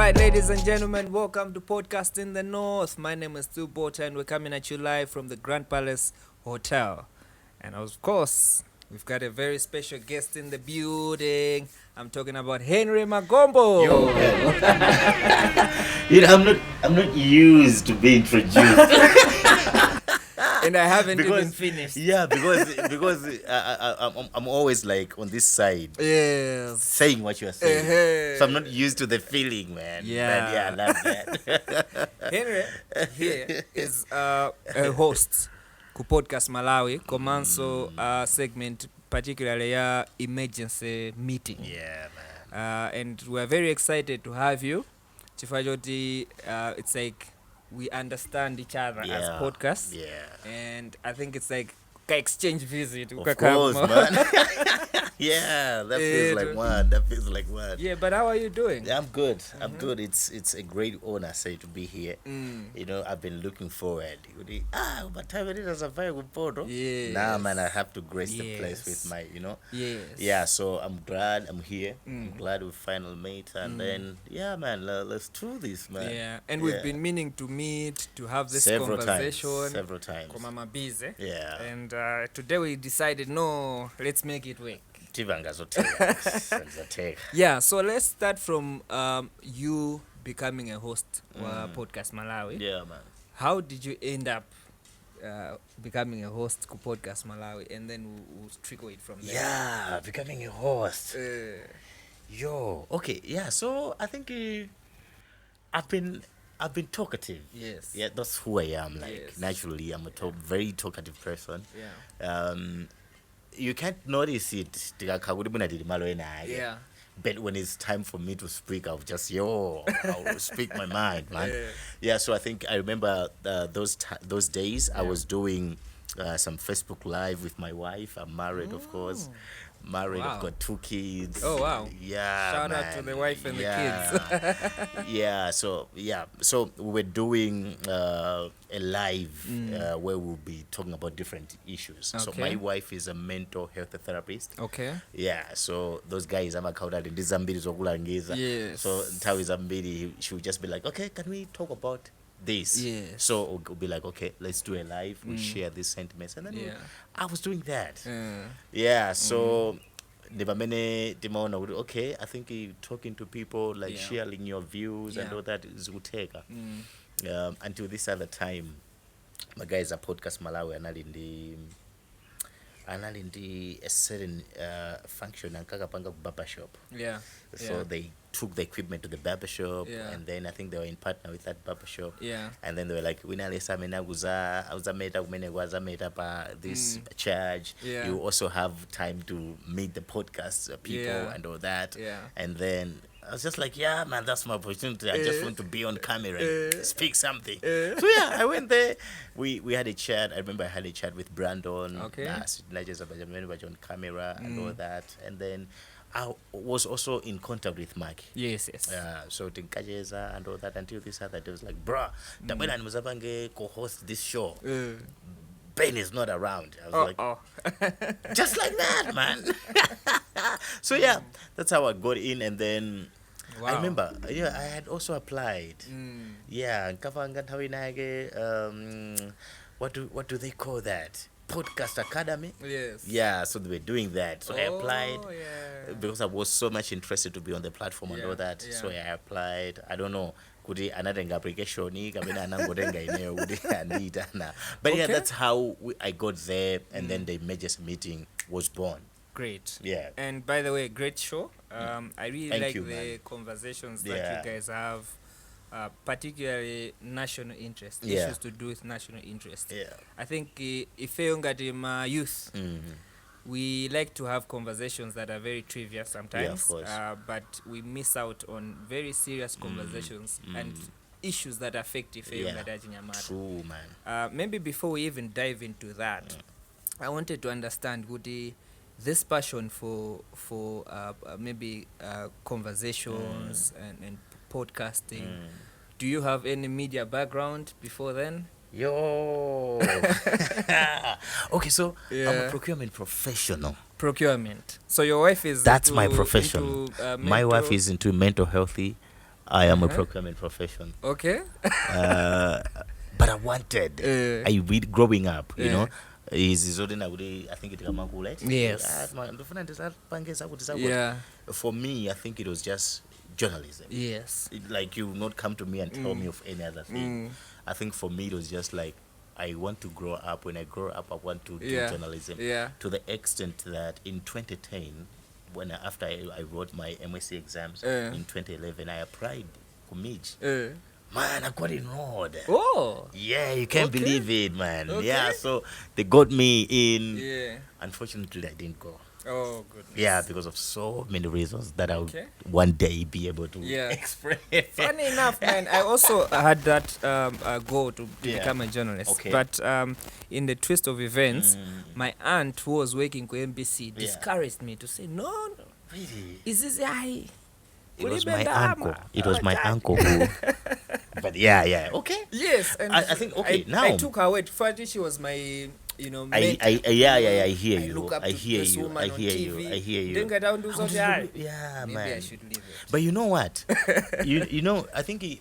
right, ladies and gentlemen, welcome to Podcast in the North. My name is Stu Bota and we're coming at you live from the Grand Palace Hotel. And of course, we've got a very special guest in the building. I'm talking about Henry Magombo. Yo, I'm not used to being introduced. And I haven't even finished. Yeah, because I'm always like on this side, Yes. saying what you are saying. So I'm not used to the feeling, man. Yeah. But yeah, I love that. Henry here is a host ku Podcast Malawi, komanso segment particularly emergency meeting. Yeah, man. And we're very excited to have you. Chifajoti, it's like we understand each other as podcasts. Yeah. And I think it's like exchange visit. Of course, man. Yeah, that feels like one. Yeah, but how are you doing? Yeah, I'm good. I'm good. It's a great honor, say, to be here. You know, I've been looking forward. But time it is a very good photo. Yes. Nah, man, I have to grace the place with my, Yes. Yeah, so I'm glad I'm here. I'm glad we finally met. And then, yeah, man, let's do this, man. Yeah, and we've been meaning to meet, to have this Several conversation. Several times. Mama busy. Yeah. And today we decided, no, let's make it work. Yeah, so let's start from you becoming a host of Podcast Malawi. Yeah, man. How did you end up becoming a host of Podcast Malawi, and then we'll trickle it from there? Yeah, becoming a host. Okay, yeah. So I think I've been talkative. Yes. Yeah, that's who I am. Yes. Naturally, I'm a very talkative person. Yeah. You can't notice it. Yeah. But when it's time for me to speak, I'll speak my mind, man. Yeah. So I think I remember those days. I was doing some Facebook Live with my wife. I'm married, of course. Married, Wow. I've got 2 kids. Oh, wow. Yeah. Shout out to the wife and the kids. Yeah. So we were doing a live where we'll be talking about different issues. So Okay. my wife is a mental health therapist. Okay. Yeah, so those guys I'm accounted in this Zambiri zokulangiza. Yes. So Tawi Zambiri, she would just be like, okay, can we talk about this? Yes. So we'll be like, okay, let's do a live. We share these sentiments, and then I was doing that. Yeah. So never many okay, I think talking to people, like sharing your views and all that is uteka. Until this other time, my guys at Podcast Malawi are in a certain function and kakapanga barber shop. Yeah. So they took the equipment to the barber shop, Yeah. and then I think they were in partner with that barber shop. Yeah. And then they were like, this charge. Yeah. You also have time to meet the podcast people and all that. Yeah. And then I was just like, yeah, man, that's my opportunity. I just want to be on camera and speak something. So yeah, I went there. We had a chat. I remember I had a chat with Brandon. Okay. On camera and all that. And then I was also in contact with Mark. Yes. So Tinkajeza and all that until this other day was like, bruh, Tabena Muzabange co-host this show. Ben is not around. I was like, just like that, man. So yeah, that's how I got in, and then I remember, I had also applied. Yeah, what do they call that? Podcast Academy. Yes. Yeah, so they were doing that. So I applied Yeah. because I was so much interested to be on the platform and all that. Yeah. So I applied. I don't know. But yeah, that's how I got there, and then the emergency meeting was born. Great. Yeah. And by the way, great show. I really Thank like you, the man. conversations that you guys have, particularly national interest, issues to do with national interest. Yeah. I think if you're youth, we like to have conversations that are very trivial sometimes, Yeah, of course. but we miss out on very serious conversations and issues that affect True, man. maybe before we even dive into that, I wanted to understand this passion for maybe conversations and podcasting. Do you have any media background before then? Yo. Okay, so I'm a procurement professional. Procurement. So your wife is That's my profession. My wife is into mental healthy. I am a procurement profession. Okay. But I wanted. I read growing up, you know. Is I think it Yes. Yeah. For me, I think it was just journalism. Yes. Like, you not come to me and tell me of any other thing. I think for me it was just like, I want to grow up. When I grow up, I want to do journalism. Yeah. To the extent that in 2010, after I wrote my MSc exams in 2011, I applied for Mij. Man, I got enrolled. Oh. Yeah, you can't believe it, man. Yeah, so they got me in. Yeah. Unfortunately, I didn't go. Oh, goodness. Yeah, because of so many reasons that I'll one day be able to explain. Funny enough, man, I also had that goal to become a journalist. Okay. But in the twist of events, my aunt, who was working for NBC, discouraged me to say, no. Really? Is this I? It was my uncle. It was my uncle who. But yeah, okay. Yes, and I think now I took her word. First, she was my, mentor. I hear you. Look up I to hear this you. woman I on hear TV. you. I hear you. Then get down to something. Yeah, Maybe man. I should leave it. But you know what? you know, I think you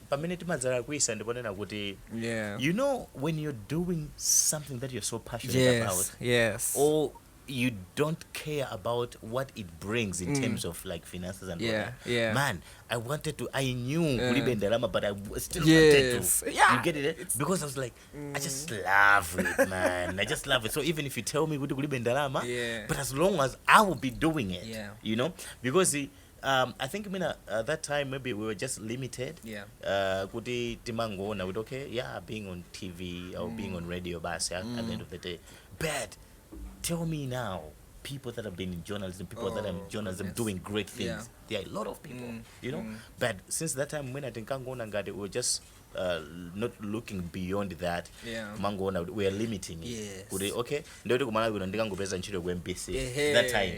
know, when you're doing something that you're so passionate about, or you don't care about what it brings in terms of like finances and all that. Man, I knew Kulibendelama, but I still wanted to. You get it? Because I was like, I just love it, man. I just love it. So even if you tell me Kulibendelama, but as long as I will be doing it, you know, because I think at that time maybe we were just limited. Kuti timango na being on TV or being on radio at the end of the day. But tell me now, people that have been in journalism, people that are in journalism doing great things. There are a lot of people, you know. But since that time, when I think we were just not looking beyond that. We are limiting it. Okay, that time.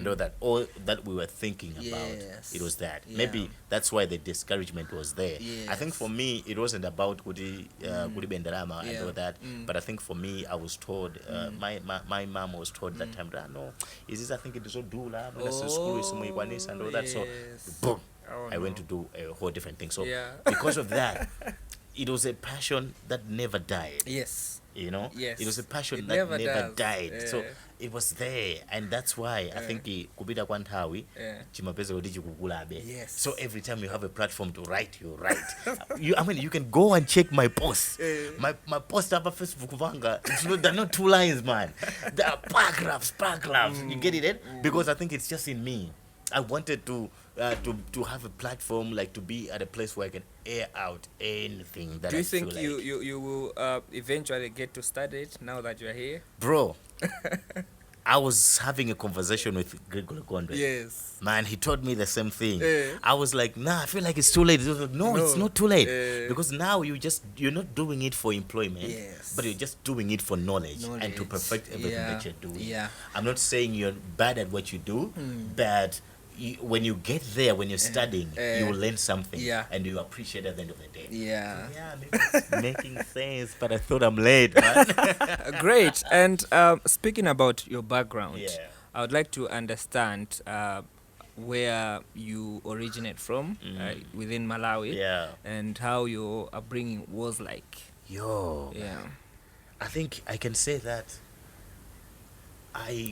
Know that all that we were thinking about, it was that. Maybe that's why the discouragement was there. I think for me it wasn't about Kudi Bendarama and all that, but I think for me I was told, my mom was told that time, no, is this, I think it is so do la school and all that. So boom, I went to do a whole different thing. So because of that, it was a passion that never died. You know, it was a passion that never died. So it was there, and that's why I think kubida kwantawi chimapeza odiji kugulabe. So every time you have a platform to write, you write. I mean, you can go and check my posts. My post up on Facebook vanga. They're not 2 lines, man. They are paragraphs. You get it? Because I think it's just in me. I wanted to have a platform, like to be at a place where I can air out anything that I feel like. Do you think you will eventually get to study it now that you're here? Bro, I was having a conversation with Gregory Gondwe. Man, he told me the same thing. I was like, nah, I feel like it's too late. He was like, no, it's not too late. Because now you're not doing it for employment, but you're just doing it for knowledge and to perfect everything that you're doing. I'm not saying you're bad at what you do, but when you get there, when you're studying, you will learn something, and you appreciate at the end of the day. Maybe it's making sense, but I thought I'm late, man. Great. And speaking about your background, I would like to understand where you originate from within Malawi, and how your upbringing was like. I think I can say that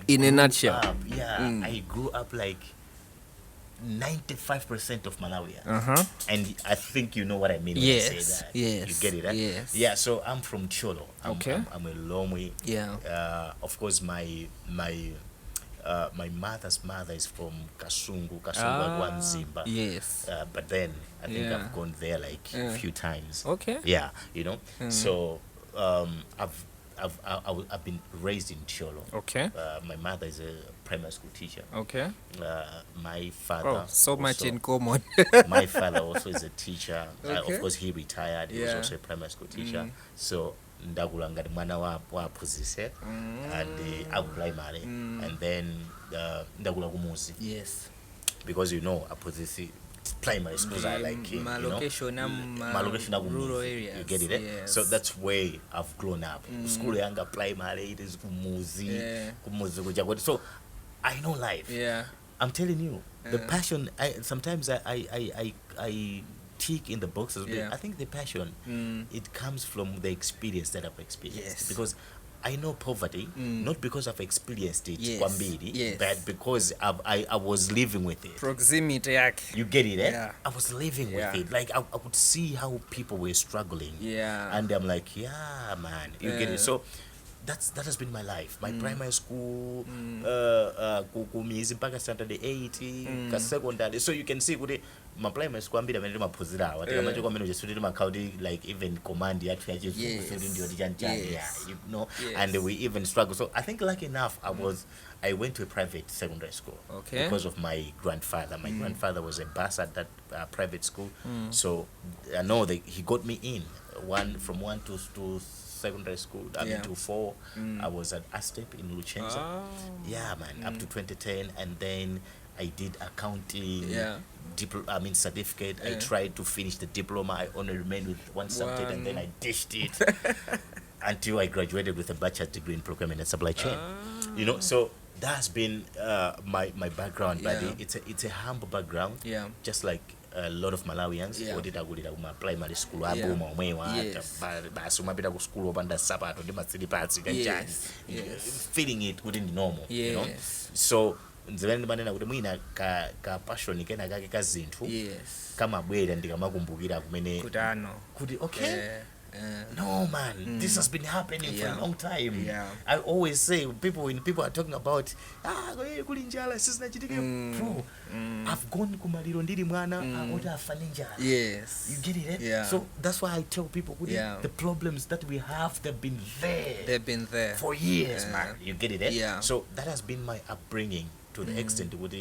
in a nutshell, I grew up like 95% of Malawi, and I think you know what I mean when I say that. You get it, right? Yeah. So I'm from Cholo. I'm a Lomwe. Of course, my mother's mother is from Kasungu Mzimba. But then I think I've gone there like a few times. Yeah, you know. So I've been raised in Cholo. My mother is a primary school teacher. My father. So much in common. My father also is a teacher. Of course, he retired. He was also a primary school teacher. So ndagulanga mwana wa phunzise and primary, and then ndagula kumuzi. Because you know aphunzisi primary schools are like location rural areas. You get it? So that's where I've grown up. School yanga primary, it is kumuzi kuja. So I know life. I'm telling you, The passion. Sometimes I tick in the boxes. Yeah. I think the passion it comes from the experience that I've experienced. Yes. Because I know poverty, not because I've experienced it, Yes. kwambiri, Yes. but because I was living with it. Proximity yake. You get it, eh? Yeah. I was living Yeah. with it. Like I would see how people were struggling. Yeah. And I'm like, yeah, man. You get it. So that has been my life. My primary school, kumizi mpaka standard 8, ka secondary. So you can see kuti my primary school ambiri amene maphunzira awa. Tika macho kwamene just kuti makauti like even command yathu yachifundo ndio tijanjani. Yeah, you know. Yes. And we even struggle. So I think lucky enough I went to a private secondary school. Okay. Because of my grandfather. My grandfather was a boss at that private school. So I know that he got me in from one to secondary school. I mean to 4. I was at Astep in Luchenza. Oh. Yeah, man, up to 2010, and then I did accounting. Yeah. Certificate. I tried to finish the diploma. I only remained with one subject, and then I dished it until I graduated with a bachelor's degree in procurement and supply chain. You know, so that's been my background, but Yeah. it's a humble background. Yeah. Just like a lot of Malawians. Yeah. Oditakulira kuma primary school Yeah. aboma omwewa Yes. basi umapita ku school opanda sapato ndi matsilipazi kanjani. Yes. Feeling it kuti ndi normal. You know? Yes. So nzimene ndimanena kuti mwina ka passion kena kake ka zinthu Yes. kamabwera ndikamakumbukira kumene Kutano. kuti okay. No, man, this has been happening for a long time. Yeah. I always say when people are talking about kuli njala sizinachitike, bro, I've gone kumaliro ndiri mwana ota afane njala. Yes. You get it, eh? Yeah. So that's why I tell people Yeah. the problems that we have, they've been there. They've been there for years, man. You get it, eh? Yeah. So that has been my upbringing to the extent with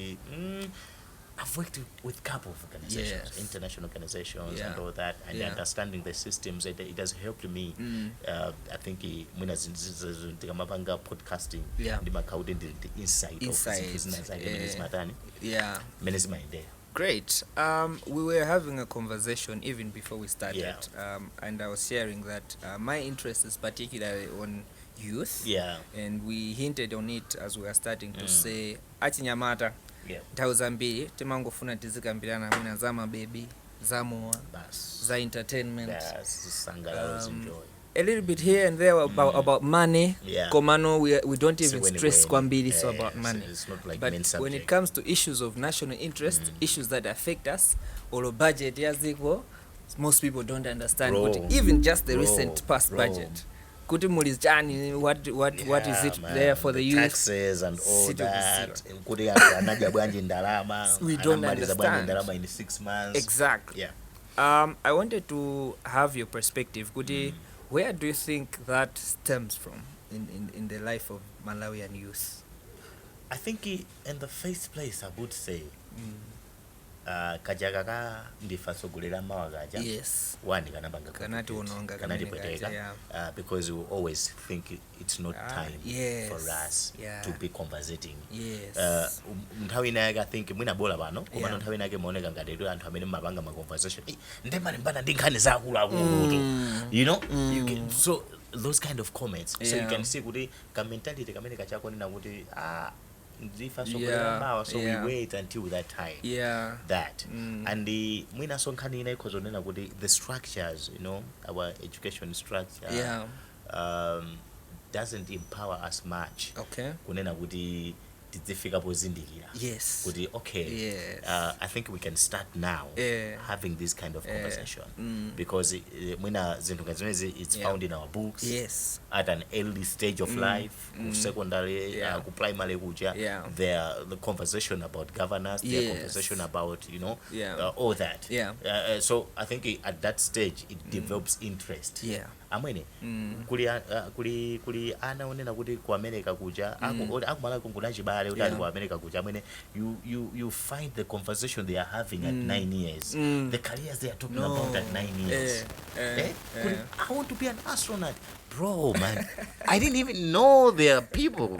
I've worked with a couple of organizations, Yes. international organizations, Yeah. and all that, and Yeah. understanding the systems. It has helped me. I think when I was podcasting, Yeah. the inside of Inside, business, Yeah. there. Great. We were having a conversation even before we started, Yeah. and I was sharing that my interest is particularly on youth, Yeah. and we hinted on it as we were starting to say achinyamata Yeah. nthawi zambiri timangofuna tizikambirana mwina za mabebi, za mowa, Bas. za entertainment, Enjoy. a little bit here and there about money. Yeah. Komano, we don't So even when- stress kwambiri so yeah, about so money. it's not like But main when it subject. comes to issues of national interest, issues that affect us, or budget yaziko, most people don't understand. Bro. But even just the Bro. recent past Bro. budget, kuti mulizjani, what is it man, there for the youth? taxes and all Situ that. kuzira. Kuti anaja bwanji ndalama, We don't anamaliza bwanji understand. ndalama in 6 months. Exactly. Yeah. I wanted to have your perspective. Kuti, where do you think that stems from in the life of Malawian youth? I think in the first place I would say kajaga ka ndifasogolera mawa kaja. Yes. One kanabanga Kanati wononga kanati kamene poteka. kaja, yeah. Because we always think it's not time yes, for us yeah. to be conversating. Yes. Nthawi inayake I think mwina bola pano koma Yeah. nthawi inayake maoneka ngati tu anthu amene mapanga ma conversation ndemani mbana ndi nkhani za akuluakulu you know so those kind of comments so you Yeah. can see kuti ka mentality kamene kachako nina kuti ndifa Yeah, sokolera mbawa so yeah. we wait until that time Yeah. that and mwina so nkhani ina ikhozonena kuti the structures you know our education structure Yeah. doesn't empower us much Okay. kunena kuti tizifika pozindikira Yes. kuti okay Yes. I think we can start now Yeah. having this kind of conversation Mm. mwina zinthu ngazimezi it's Yeah. found in our books Yes. at an early stage of life ku secondary Yeah. ku primary kuja Yeah. the conversation about governance the Yes. conversation about you know Yeah. all that Yeah. So I think at that stage it develops interest Yeah. amwene kuli ana onena kuti ku America kuja akumala kunguna chibale kuti ali ku America kuja amwene you find the conversation they are having at 9 years the careers they are talking about at 9 years I want to be an astronaut bro man I didn't even know there are people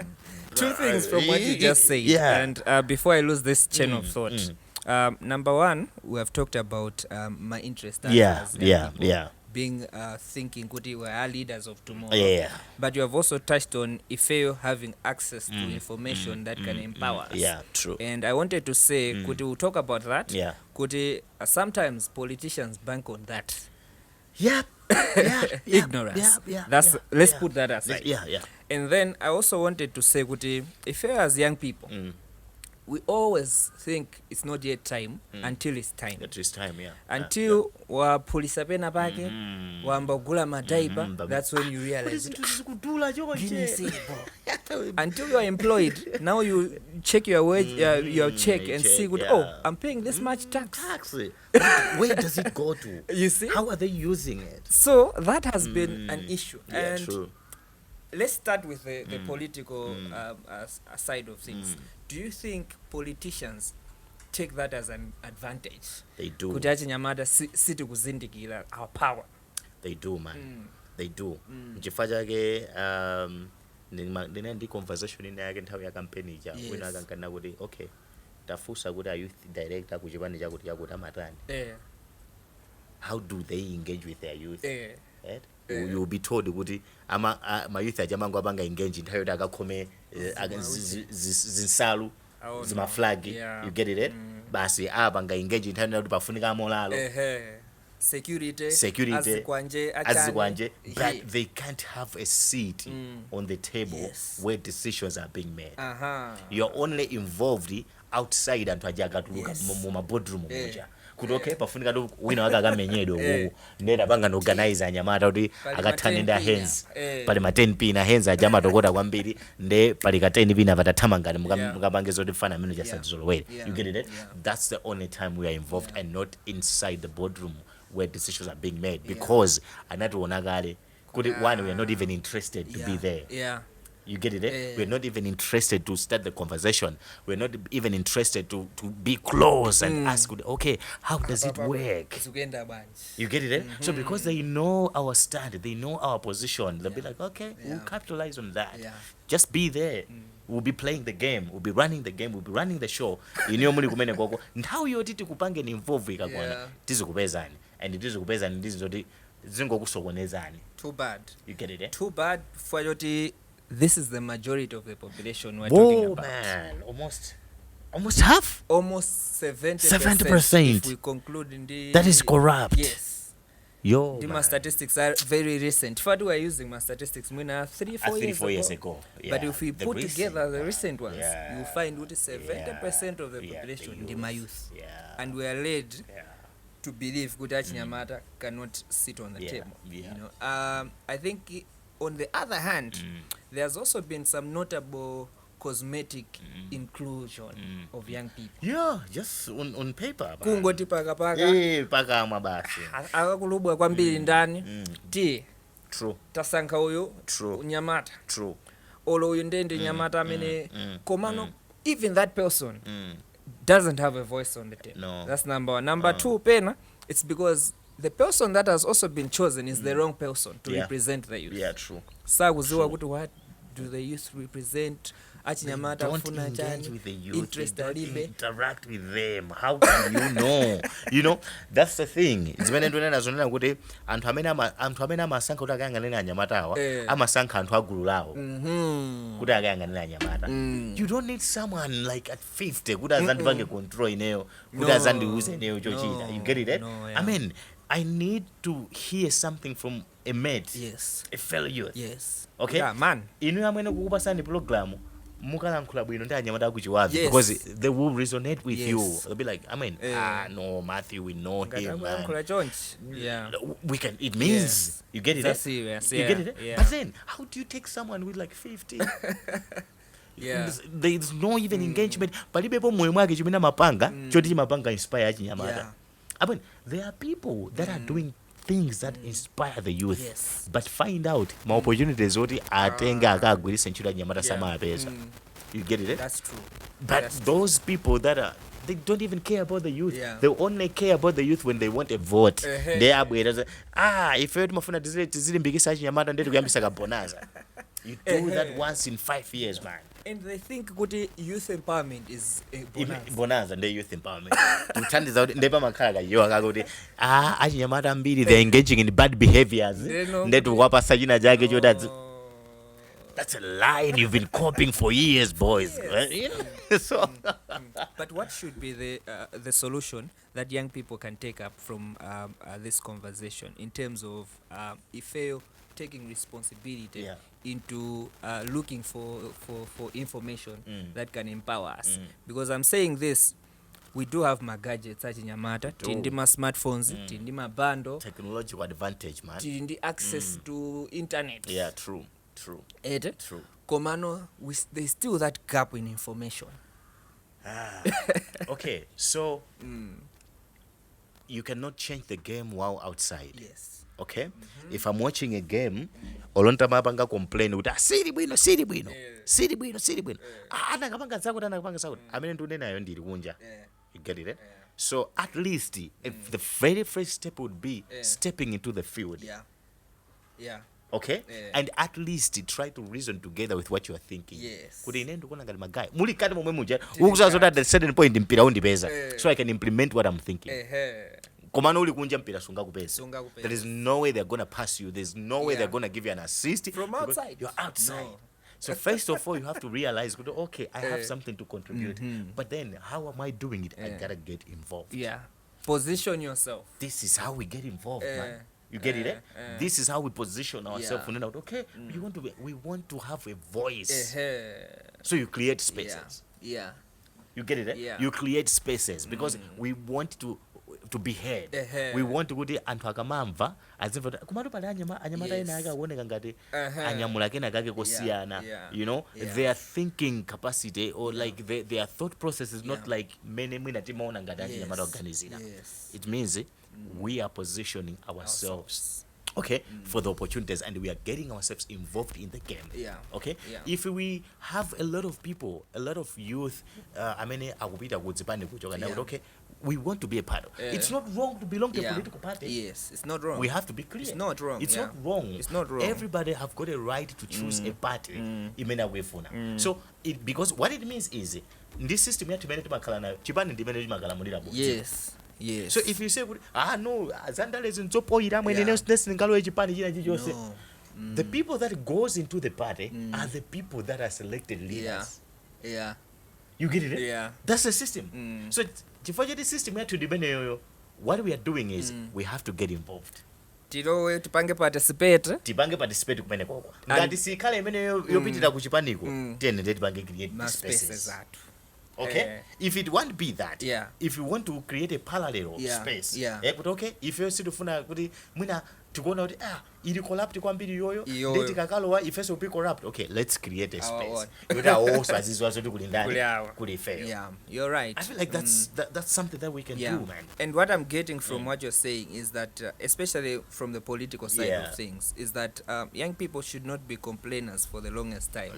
Two things from what you just said. yeah. And before I lose this chain of thought, Number one, we have talked about my interest as Yeah, young people, yeah. being thinking kuti we are leaders of tomorrow. Yeah. But you have also touched on Ifeo having access to information that can empower us. Yeah, true. And I wanted to say, kuti we'll talk about that. Yeah. Kuti sometimes politicians bank on that. Yeah. Ignorance. Let's put that aside. Yeah. And then I also wanted to say, kuti Ifeo as young people, we always think it's not yet time until it's time. It is time, yeah. Until wapulisa pena pake, wamba gula madaipa, that's when you realize it. Until you are employed, now you check your wage, your check and see, good, I'm paying this much tax. Where does it go to? You see? How are they using it? So that has been an issue. Yeah, and true. Let's start with the political side of things. Do you think politicians take that as an advantage? They do. Kuti achinyamata siti kuzindikira our power. They do, man. They do. Chifukwa chake ndine ndi conversation ine yake nthawi ya campaign ija wina akankana kuti okay tafusa kuti a youth director kuchipani chakuti amatani. How do they engage with their youth? Right? You'll be told kuti my youth ajamango abanga engage nthawi yoti akakhome zinsalu zima flag. You get it? Basi abanga engage nthawi yoti pafunika molalo. Security azikwanje, but they can't have a seat on the table where decisions are being made. You're only involved outside and ajakatuluka mu boardroom moja. Kuti okay pafunika do wina waka akamenyedwe ndenda banga no organize anyamata kuti akathane nda hands pali ma 10p na hands ajama tokota kwambiri nde pali ka 10p na vatathamangani mukabange zoti fana mino jasadzolowere. You get it? That's the only time we are involved and not inside the boardroom where decisions are being made because anatuona kale kuti one we are not even interested to be there. You get it? We're not even interested to start the conversation. We're not even interested to be close and ask, okay, how does it work? You get it? So because they know our stand, they know our position, they'll be like, okay, we'll capitalize on that. Just be there. We'll be playing the game. We'll be running the game. We'll be running the show. How you did to kupange involve tizikupezani and tizikupezani ndizoti zingokusokonezani. Too bad. You get it? Too bad for yoti. This is the majority of the population we're talking about. Man, almost half? Almost 70%. If we conclude in the... That is corrupt. Yes. My statistics are very recent. If we are using my statistics, 3-4 years ago. Yeah. But if we put together the recent ones, you find what is 70% of the population in my youth. And we are led to believe Gudachi Nyamata cannot sit on the table. You know, I think... On the other hand, there's also been some notable cosmetic inclusion of young people. Yeah, just on paper. Kungoti paka paka mabasi. Akakulubwa kwambiri ndani. True. Tasanka uyu. True. Nyamata. True. Olo uyu ndende nyamata amene komano even that person doesn't have a voice on the table. No. That's number one. Number two, pena, it's because the person that has also been chosen is the wrong person to represent the youth. Yeah, true. Sakuziwa kuti what do the youth represent? Achinyamata funa engage with the youth. Interest don't interact with them. How can you know? You know, that's the thing. It's when ndona nazonena kuti anthu amene amasankha kuti akayang'anira anyamata awa amasankha anthu agulu lawo kuti akayang'anira anyamata. You don't need someone like at 50 kuti azandipange control ineyo kuti azandiuze ineyo chochita. You get it? I mean, I need to hear something from a mate, a fellow youth. Okay? Yeah, man. Inu amene kukupasani program mukalankhula bwino ndi anyamata akuchiwavi because they will resonate with you. They'll be like, I mean, no, Matthew, we know him, man. We can, it means, you get it? That's serious, you get it? But then, how do you take someone with like 50? There's no even engagement. Palibepo moyo mwake chimena mapanga, choti mapanga inspire achinyamata. I mean, there are people that are doing things that inspire the youth, but find out my opportunities oti atenga akagwirisa ntchito anyamata samapeza. You get it? That's true. But those people that they don't even care about the youth. They only care about the youth when they want a vote. They are if you mafuna tizili mbikisa achinyamata ndetu kuyambisa kabonanza. You do that once in 5 years, man. And they think kuti youth empowerment is a bonanza. Bonanza nde youth empowerment. Kuthandiza kuti ndepa makhala kayiwa kakuti achinyamata ambiri they're engaging in bad behaviors. Ndetu kwapasa china chake choti that's a line you've been copying for years, boys. Yes. You know? So But what should be the solution that young people can take up from this conversation in terms of if you're taking responsibility into looking for information that can empower us? Because I'm saying this, we do have my gadgets at Nyamata, tindi ma smartphones, tindi ma bando, technological advantage, man. tindi access to internet. Yeah, true. True. Komano, there's still that gap in information. Okay, so you cannot change the game while outside. Yes. Okay? If I'm watching a game, olonta mapanga complain uta siri bwino. Anakapanga zakuti anakapanga zakuti. Amene ndunena nayo ndiri kunja. You get it? So at least if the very first step would be stepping into the field. Yeah. Okay? And at least try to reason together with what you are thinking. Yes. Kuti ine ndikuona ngati magai. Muli kati momwe muja. Ukuza so that at a certain point mpira undipeza. So I can implement what I'm thinking. Komano uli kunja mpira sunga kupeza. There is no way they're going to pass you. There's no way they're going to give you an assist. From outside. You're outside. No. So first of all, you have to realize, okay, I have something to contribute. But then, how am I doing it? I gotta get involved. Yeah. Position yourself. This is how we get involved, man. You get it? This is how we position ourselves. Okay, we want to have a voice. So you create spaces. Yeah. You get it? Yeah. You create spaces because we want to be heard. We want to go there and akamamva azimva kumatu pale anyamata ena aka kuoneka ngati anyamula kena kake kosiyana. You know, their thinking capacity or like their thought process is not like mene mwina timaona ngati anyamata organizing. It means we are positioning ourselves. Okay, for the opportunities, and we are getting ourselves involved in the game. Okay, if we have a lot of people, a lot of youth, okay, we want to be a part of. It's not wrong to belong to a political party. Yes, it's not wrong. We have to be clear. It's not wrong. It's not wrong. It's not wrong. Everybody have got a right to choose a party. So because what it means is this system you have to manage makalana. Chipani ndimene makala mulira bo. Yes. So if you say no, Zandale is nzopoira mwene nesi ngalo echipani china chichose. The people that goes into the party are the people that are selected leaders. Yeah. You get it? Yeah. That's the system. So chifukwa the system ya to depend what we are doing is we have to get involved. Tipange participate kumene koko. Ngati sikhala imene yopitira kuchipaniko, tene tipange create spaces. Okay? If it won't be that, if you want to create a parallel space, but okay, if you see to funa kuti mwina tikuona kuti ili corrupt kwambiri yoyo ndeti kakalowa ifeso be corrupt, okay, let's create a space yoda also azizwa zote kulindani kuli fail. You're right. I feel like that's something that we can do, man. And what I'm getting from what you're saying is that especially from the political side of things is that young people should not be complainers for the longest time.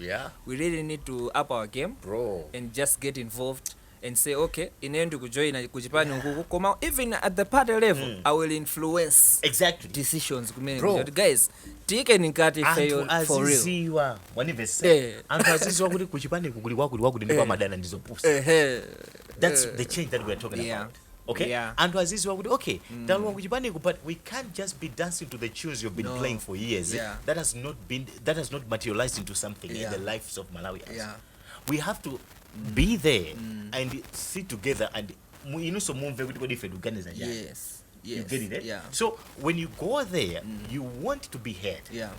We really need to up our game, bro, and just get involved and say, okay, inendo kujoin kujipani nguku koma even at the party level I will influence decisions kumene guys tike nikati fail for real. Aziziwa wanivese anthu aziziwa kuti kuchipani kukuli kwakuti ndipo madana ndizopusa. That's the change that we are talking about. Okay? Anthu aziziwa kuti okay, talwa kuchipani but we can't just be dancing to the tunes you've been playing for years. That has not materialized into something in the lives of Malawians. We have to be there and sit together and so move with different organizations. Yes. You get it? So when you go there, you want to be heard.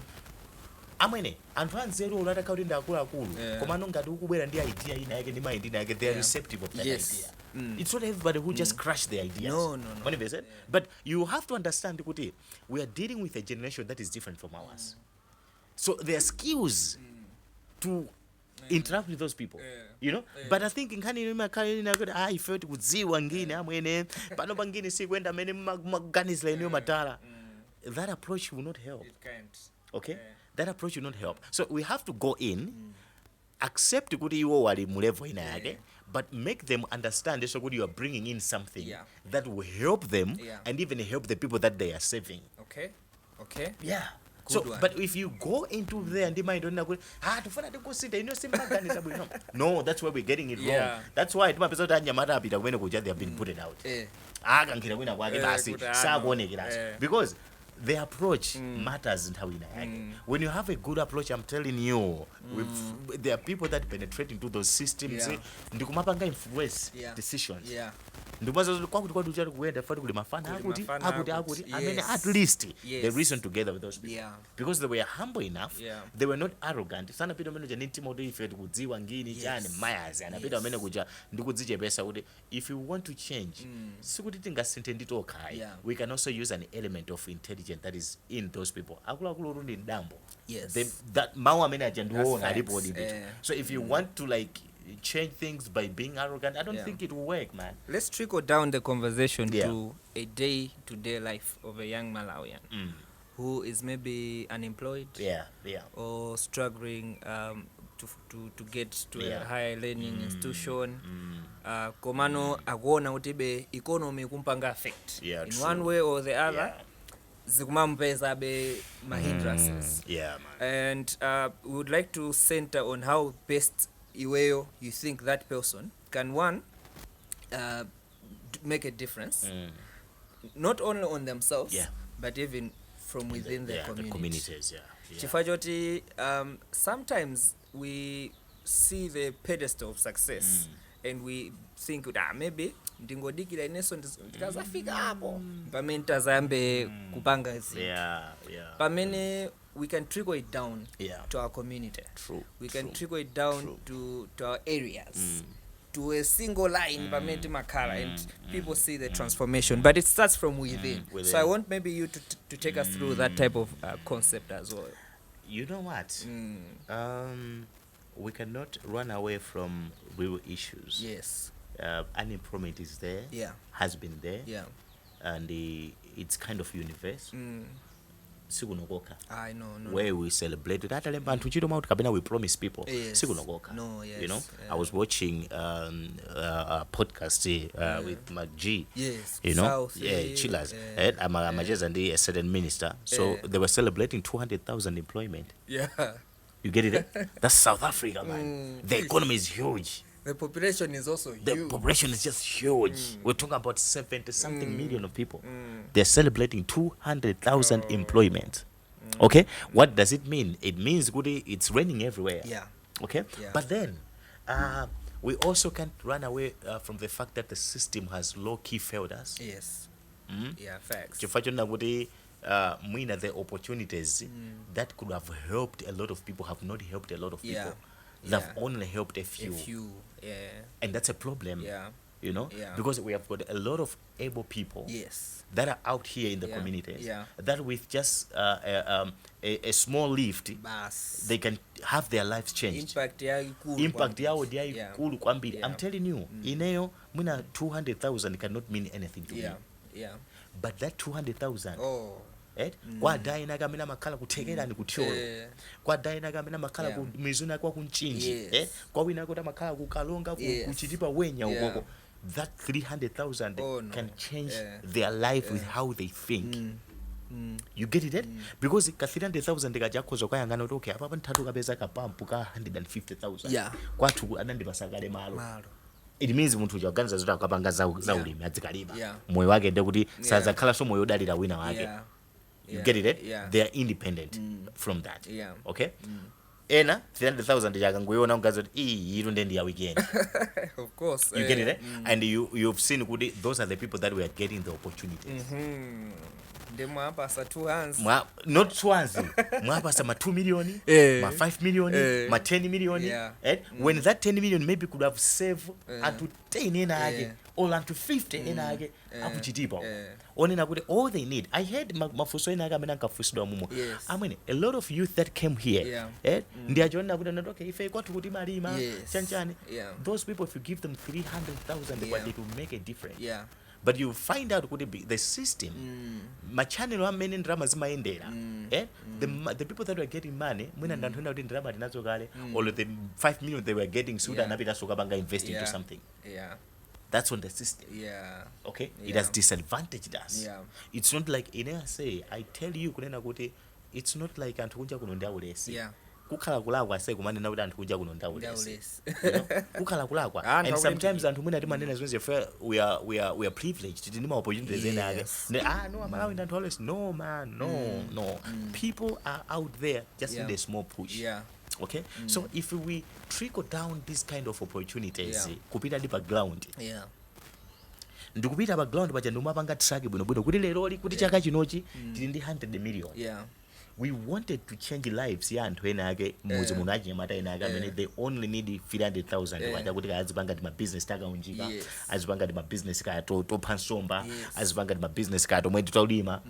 Amene anthu anzeru ulata kauti ndakulu komano ngati ukubwera ndi idea ina yake ndi mind ina yake, they are receptive of that idea. It's not everybody who just crush their ideas. No. But you have to understand kuti we are dealing with a generation that is different from ours. So their skills to interact with those people, you know. But I think nkhani makali na kuti I felt kudziwa ngine amwene pano pangine si kwenda mene maganize leno matala. That approach will not help. It can't. Okay? That approach will not help. So we have to go in, accept kuti iwo wali mu level ina yake, but make them understand so good you are bringing in something that will help them and even help the people that they are serving. Okay. So, one. but if you go into there and they might don't know, tufana tikusita, you know, no, that's where we're getting it wrong. That's why my episode Nyamata Pita when they have been put it out. Because the approach matters in how we when you have a good approach, I'm telling you, there are people that penetrate into those systems. Ndikumapanga influence decisions. I mean, at least they reason together with those people because they were humble enough. They were not arrogant. If you want to change, we can also use an element of intelligence that is in those people. So if you want to like change things by being arrogant, I don't think it will work, man. Let's trickle down the conversation to a day-to-day life of a young Malawian who is maybe unemployed or struggling to get to a higher learning institution. Komano agona utibe economy kumpanga affect in one way or the other. Zikumampeza be mahindrances. And we would like to center on how best you think that person can make a difference, not only on themselves, but even from within the communities. Chifajoti, sometimes we see the pedestal of success and we think maybe ndingodikira ineso ndikazafika hapo pamene ntazambe kupanga pamene we can trickle it down to our community. We can trickle it down to our areas, to a single line pamene makala, and people see the transformation, but it starts from within. So I want maybe you to take us through that type of concept as well. You know what? We cannot run away from real issues. Unemployment is there, has been there, and it's kind of universe. I know. Where we celebrate that, we promise people. You know, I was watching a podcast with McG. You know, chillers. I'm just a certain minister, so they were celebrating 200,000 employment. You get it? That's South Africa, man. The economy is huge. The population is also huge. The population is just huge. We're talking about 70-something million of people. They're celebrating 200,000 employment. Okay? What does it mean? It means it's raining everywhere. Okay? But then, we also can't run away from the fact that the system has low-key failed us. Facts. The opportunities that could have helped a lot of people have not helped a lot of people. They've only helped a few. And that's a problem. You know, because we have got a lot of able people that are out here in the communities that with just a small lift, they can have their lives changed. Impact yao dia cool kwambiri. I'm telling you, ineo muna 200,000 cannot mean anything to me. But that 200,000 kwa daina gamina makala kutegera ni kutyolo kwa daina gamina makala ku mizuna kwa kunchinji kwa wina kota makala kukalonga kuchitipa wenya ukoko, that 300,000 can change their life with how they think. You get it? Because ka 300,000 kajakozo kwa yangana okay apa ntatu kabeza kapampu ka 150,000 kwatu anandi basagale malo. It means muntu ujaganza zota kapanga za ulimi azikaliba moyo wake ndio kuti saza kala so moyo dalira wina wake. You get it? They are independent from that. Okay? Ena 300,000 yakangoyona ungazo iru ndendi ya weekend. Of course. You get it? And you've seen those are the people that were getting the opportunities. Mwapa sa 2 hands. Not 2 hands. Mwapa sa ma 2 million, ma 5 million, ma 10 million. When that 10 million maybe could have saved unto 10 ena age or unto 50 ena age akuchitipa. Onena kuti all they need. I heard mafuso ena age amena nkafuswa mumo. I mean a lot of youth that came here. Ndi ajona kuti ndoke ife kwatu kuti malima chanchani. Those people, if you give them 300,000 they will make a difference. But you find out the system machannel amene ndrama zimayendera the people that were getting money mwina ndanthu kuti ndrama tinazo kale or the 5 million they were getting suda anapita soka banga invest into something. That's on the system. Okay? It has disadvantaged us. It's not like in say I tell you kunena kuti it's not like anthu kunja kuno ndi aulesi. Yeah. Kukhala kulakwa ase kumanena kuti anthu kunja kuno ndi aulesi. You know? Kukhala kulakwa. And sometimes anthu mwina timanena zonse we are privileged. Tindi ma opportunities ena ake. No, Malawi ndi anthu aulesi. No man, no. People are out there just need a small push. Yeah. Okay? So if we trickle down this kind of opportunities, kupita ndi pa ground. Yeah. Ndikupita pa ground paja ndimapanga track bwino kuti lero kuti chaka chinochi tili ndi 100 million. Yeah. We wanted to change lives ya anthu ena ake muzi muno achinyamata ena ake amene they only need 300,000 wacha kuti azipanga ndi ma business takaunjika, azipanga ndi ma business ka topha nsomba, azipanga ndi ma business ka tomwe tutaulima.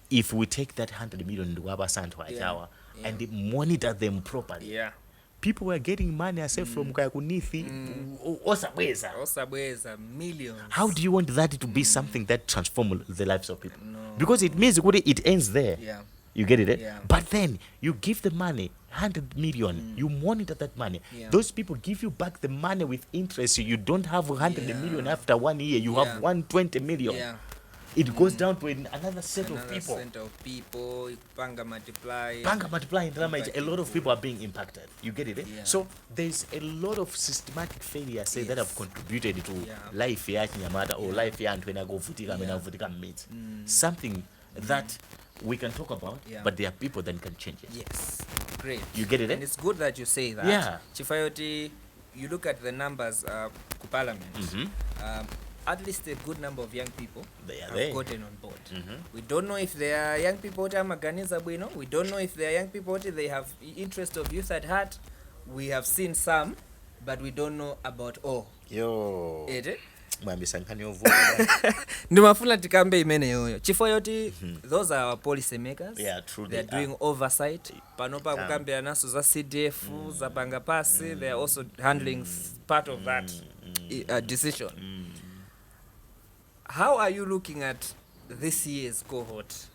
If we take that 100 million ndikuwapa anthu achawa and monitor them properly. Yeah. People were getting money aside from kaya kunithi osabweza millions. How do you want that to be something that transforms the lives of people? No. Because it means it ends there. Yeah. You get it? Yeah. But then you give the money 100 million, you monitor that money. Yeah. Those people give you back the money with interest. You don't have 100 million after 1 year, you have 120 million. Yeah. It goes down to another set of people. Panga multiply. A lot of people are being impacted. You get it? Yeah. So there's a lot of systematic failures that have contributed to life ya Nyamata or life ya Antwena go Vutika meet. Something that we can talk about, but there are people that can change it. Yes. Great. You get it? And it's good that you say that. Yeah. Chifayoti, you look at the numbers to Parliament. At least a good number of young people have gotten on board. We don't know if they are young people who are Maganiza Bueno. We don't know if they are young people who they have interest of youth at heart. We have seen some, but we don't know about all. Yo. Ede? Mwambisankani ovu. Ndimafuna tikambe imene yoyo. Chifayoti, those are our policy makers. Yeah, true. They are doing oversight. Panopa kukambe anaso za CDF, za Bangapasi. They are also handling part of that decision. How are you looking at this year's cohort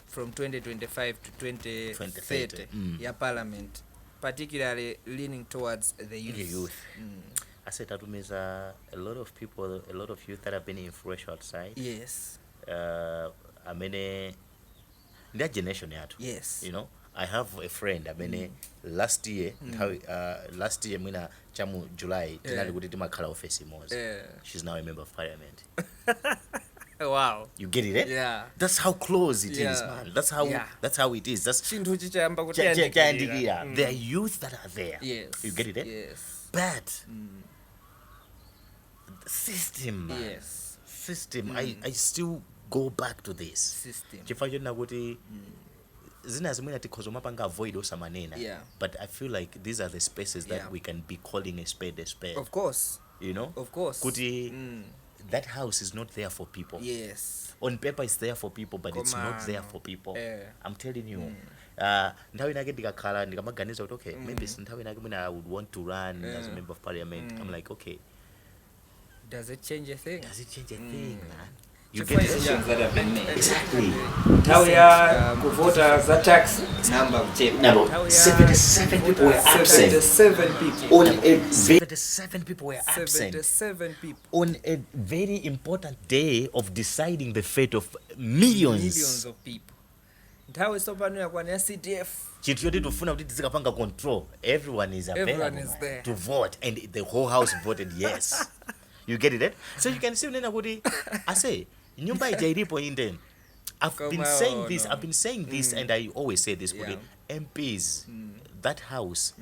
from 2025 to 2030 Parliament, particularly leaning towards the youth? I said that means a lot of people, a lot of youth that have been influential outside. Yes. I mean, that generation yes. You know, I have a friend. I mean, last year, mina chamu July, she's now a member of Parliament. Wow. You get it? Yeah. That's how close it is, man. That's how it is. That's they are youth that are there. Yes. You get it? Yes. But system, man. Yes. System. I still go back to this. System. Yeah. But I feel like these are the spaces that we can be calling a spade a spade. Of course. You know? Of course. That house is not there for people. Yes. On paper it's there for people, but it's not there for people. I'm telling you. Maybe sometime I would want to run as a member of Parliament. I'm like, okay. Does it change a thing? Does it change a thing, man? You get decisions that have been made. Exactly. Kuvota za tax number 77 people were absent. 77 people. 77 people were absent. 77 people. On a very important day of deciding the fate of millions of people. Nthawi sopano yakwana CDF. Chinthu choti tofuna kuti tizikapanga control. Everyone is available to vote, and the whole house voted yes. You get it? Eh? So you can see unena kuti I say nyumba ijaripo inden. I've been saying this and I always say this kuti MPs that house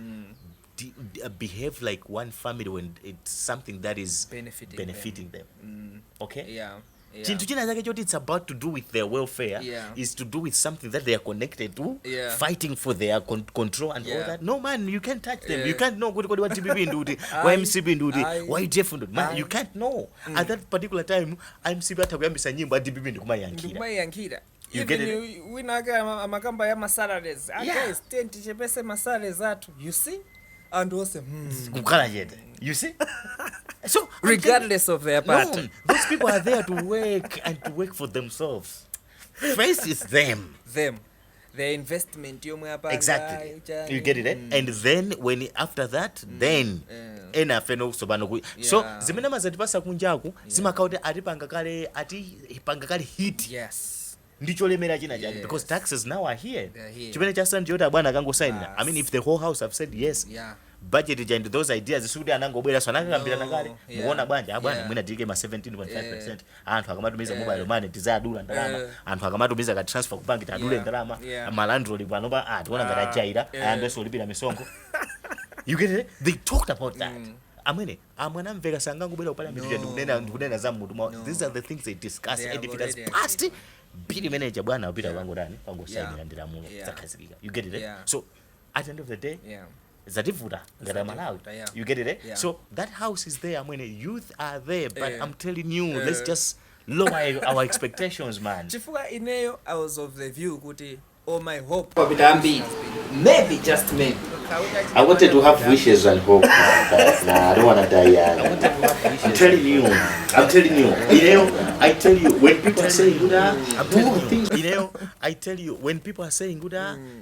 behave like one family when it's something that is benefiting them. Okay? Yeah. Chintu china chake choti it's about to do with their welfare is to do with something that they are connected to, fighting for their control and all that. No man, you can't touch them. You can't know what TPP nduti, why MCB nduti, why Jeff nduti. Man, you can't know. At that particular time, MCB atakuyambisa nyimbo TPP ndikumayankira. You get it? Winaga amakamba ya masalaries. Okay, stent chepese masalaries atu. You see? And also kukhala yete. You see? So regardless of their part, no, those people are there to work and to work for themselves. First is them. Their investment. Exactly. You get it? And then when after that, then so zimene mazatipasa kunjaku zimakauti atipanga kale hit. Yes. ndicholemera china chake because taxes now are here. They're Chimene chasanje yota bwana kangosign. Bas. I mean if the whole house have said yes. Yeah. Budget and those ideas sikuti anangobwera so anakakambira nakale Yeah. muona bwanja abwana Yeah. mwina tike ma 17.5%. Anthu akamatumiza mobile money tizadula ndalama. Anthu akamatumiza ka transfer ku bank tadule ndalama. Malandlord panopa tiona ngati ajaira ayambe so lipira misongo. You get it? They talked about that. Amene amwana mveka sangangobwera ku parliament ndikunena za mutu. These are the things they discuss and if it has passed bill manager bwana upita kwangu ndani kwangu sign ndiramulo zakazikika. You get it? So at the end of the day zativuta ngati Malawi. You get it? So that house is there when youth are there but I'm telling you let's just lower our expectations man. Chifuka ineyo I was of the view kuti all my hope maybe just maybe I wanted to have wishes and hope, but nah, I don't want to die young. I'm telling you. I tell you, when people are saying, I tell you, when people are saying,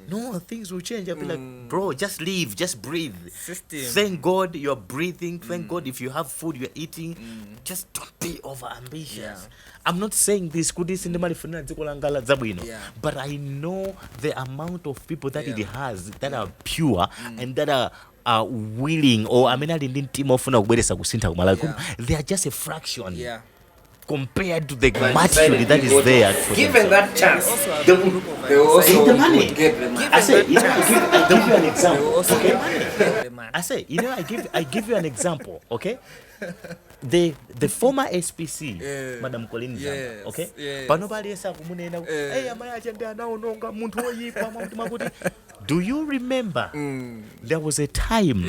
no, things will change. I'll be like, bro, just live, just breathe. System. Thank God you're breathing. Thank God if you have food you're eating. Just don't be over ambitious. I'm not saying this but I know the amount of people that it has that are pure and that are willing or I mean I didn't team of they are just a fraction compared to the maturity that is there. Given that chance, they also the money. I say, I give you an example. okay? I say, I give you an example, okay? The former SPC, Madam Colin, okay? Do you remember there was a time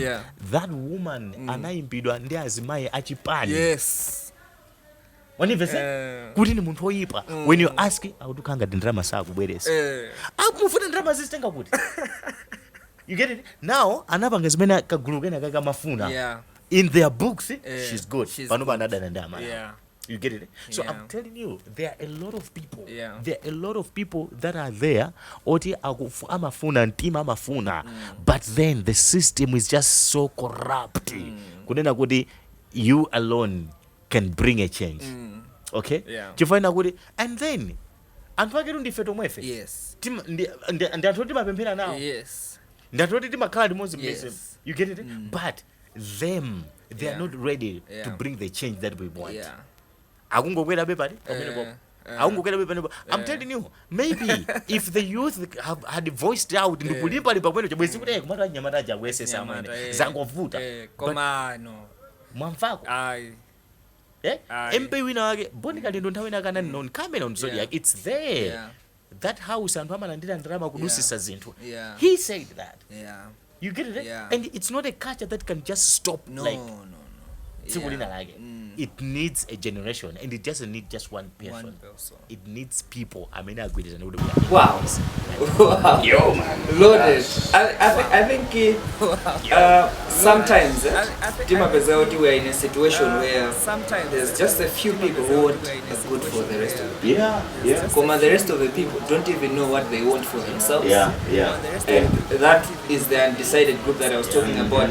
that woman anaimbidwa ndi azimaye achipani? Yes. When you ask awudukanga ndrama sakubweresa. Amufuna ndrama zitenga kuti. You get it? Now anapanga zimene kagulu kena kakamafuna. In their books, she's good. You get it? So I'm telling you, there are a lot of people. There are a lot of people that are there. Oti amafuna ntima amafuna. But then the system is just so corrupt. Kunena kuti you alone can bring a change. Okay? Chifaina kuti and then anthu aketu ndife tomwefe. Yes. Ndi anthu timapemphera nawo. Yes. Ndi anthu timakhala limodzi mlese. You get it? But them they are not ready to bring the change that we want. I'm telling you, maybe if the youth had voiced out in the it's there. That house and he said that. You get it? And it's not a culture that can just stop. No. It needs a generation, and it doesn't need just one person. It needs people. I mean, I agree. Wow. Yo, man. Loaded. I think sometimes we're in a situation where sometimes there's just a few people who want what's good for the rest of the people. Yeah. The rest of the people don't even know what they want for themselves. Yeah. And that is the undecided group that I was talking about.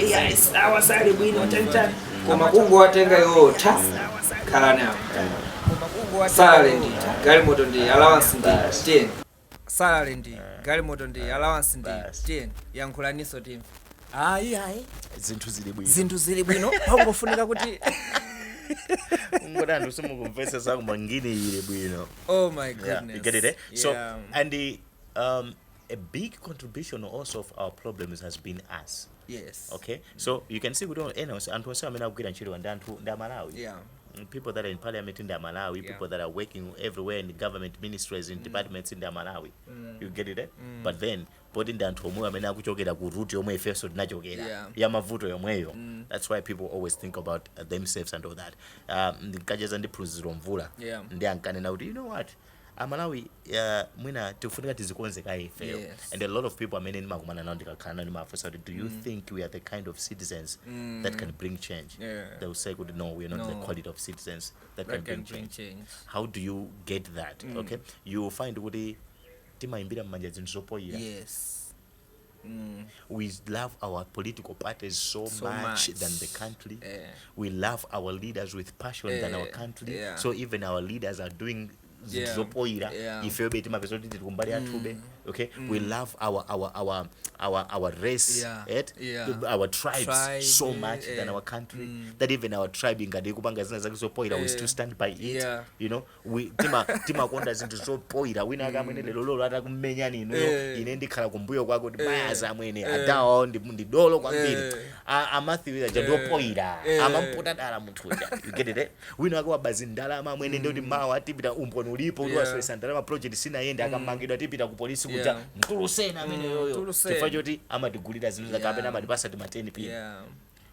It's our side, we know 10. Kumakungu watenga yo ta kana salary ndi galimoto ndi allowance ndi 10 salary ndi galimoto ndi allowance ndi 10 yankhulaniso tim ayi zinthu zili bwino pangofunika kuti ngodandu simukumvesa zakumangini ile bwino. Oh my goodness. You get it? So and the a big contribution also of our problems has been us. Yes. Okay. So you can see we don't and also amena kugwira ntchito and Malawi. People that are in parliament in Malawi, people that are working everywhere in the government ministries and departments in Malawi. You get it? But then putting down to amena kuchokera ku route yomwe ifeso tinachokera. Ya mavuto yomweyo. That's why people always think about themselves and all that. Ndikajeza ndiphunziro mvula. Ndi ankanena kuti you know what? Malawi mwina tifunika tizikonzeka ife. And a lot of people are meaning makumana now ndikakhala mafusa. Do you think we are the kind of citizens that can bring change? They will say no, we are not the quality of citizens that can bring change. How do you get that? Okay, you will find kuti timaimbira mmanja zinthu zopoira. We love our political parties so much than the country. We love our leaders with passion than our country. So even our leaders are doing zopoira ife beti mapesa kuti tiri kumbali atube. Okay, we love our race, our tribes so much than our country that even our tribe ingade kupanga zina zake zopoira we still stand by it. You know, we tima konda zinthu zopoira wina akamwene lero atakumenya nino ine ndikhala kumbuyo kwako kuti bayaza amwene adawo ndi dolo kwambiri Matthew ajadopoira amamputa dala munthu uja. You get it? Wina akwa bazindala amwene ndoti mawa tipita umboni ulipo uliwaswesa ndalama project sina yenda akamangidwa tipita ku police kuja mtulusena amene yoyo chifukwa choti amatigulira zinthu zakapena amatipasa timateni pia.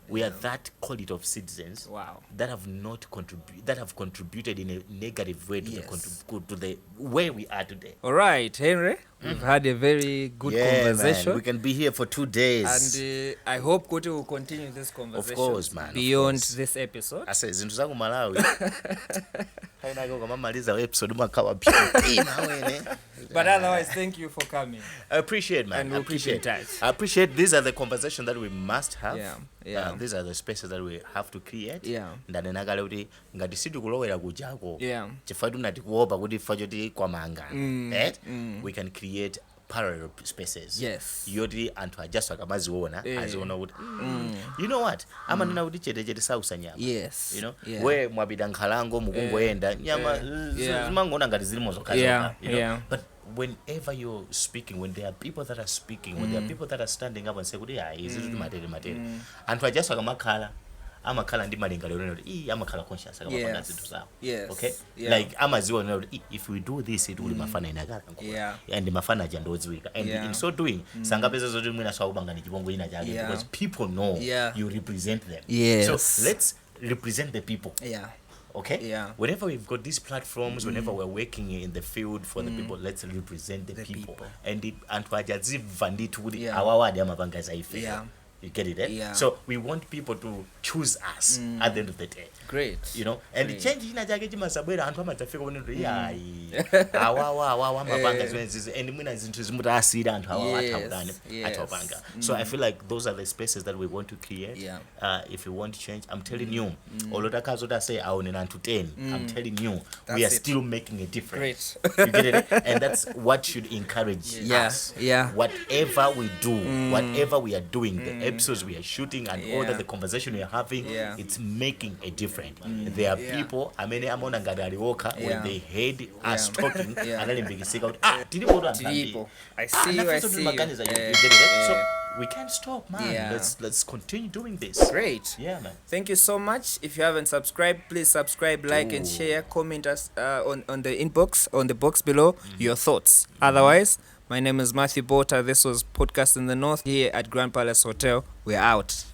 We are that quality of citizens that have contributed in a negative way to the way we are today. All right, Henry, we've had a very good conversation. Man, we can be here for 2 days. And I hope Kuti will continue this conversation. Of course, man. Beyond this episode. I say zintu zangu Malawi. Haina go kama maliza episode mwakawa pia. But otherwise, thank you for coming. I appreciate, man. And we'll keep in touch. I appreciate these are the conversations that we must have. These are the spaces that we have to create. Ndane nakale kuti ngati situ kulowera kujako. Chifatu nati kuopa kuti fajoti kwa mangana. We can create parallel spaces. Yoti anthu ajaswa kamaziona aziona kuti you know what amanena kuti chete sausa nyama. You know we mwabida nkhalango mukungoenda nyama zimangona ngati zilimo zokazoka. You know, but whenever you're speaking, when there are people that are speaking, when there are people that are standing up and say kuti is it matere anthu ajaswa kamakhala amakhala ndi malingaliro noti amakhala conscious akamapanga zinthu zawo. Okay, like amaziona kuti if we do this it will mafana inakala and mafana jandodziwika and in so doing sangapeza zoti mwina swakupanga ni chibongo ina chake because people know you represent them. So let's represent the people. Okay? Whenever we've got these platforms, whenever we're working in the field for the people, let's represent the people. And it anthu ajadziva ndithu kuti awawadi amapanga zaife. You get it, So we want people to choose us at the end of the day. Great. You know, and the change ina chake chimasabwera anthu amatafika kuti awawa amapanga zwenzizo and mwina zinthu zimuta asira anthu awathaudane atopanga. So I feel like those are the spaces that we want to create. If you want change, I'm telling you, olotakazo say aone anthu 10, I'm telling you, we are still making a difference. You get it? And that's what should encourage us. Whatever we do, whatever we are doing, the episodes we are shooting and all that the conversation we are having, it's making a difference. There are people, I mean, I'm on Walker when they heard us talking, and then they say, I see you. So we can't stop, man. Let's continue doing this. Great. Man. Thank you so much. If you haven't subscribed, please subscribe, like, and share. Comment us on the inbox, on the box below, your thoughts. Otherwise, my name is Matthew Bota. This was Podcast in the North here at Grand Palace Hotel. We're out.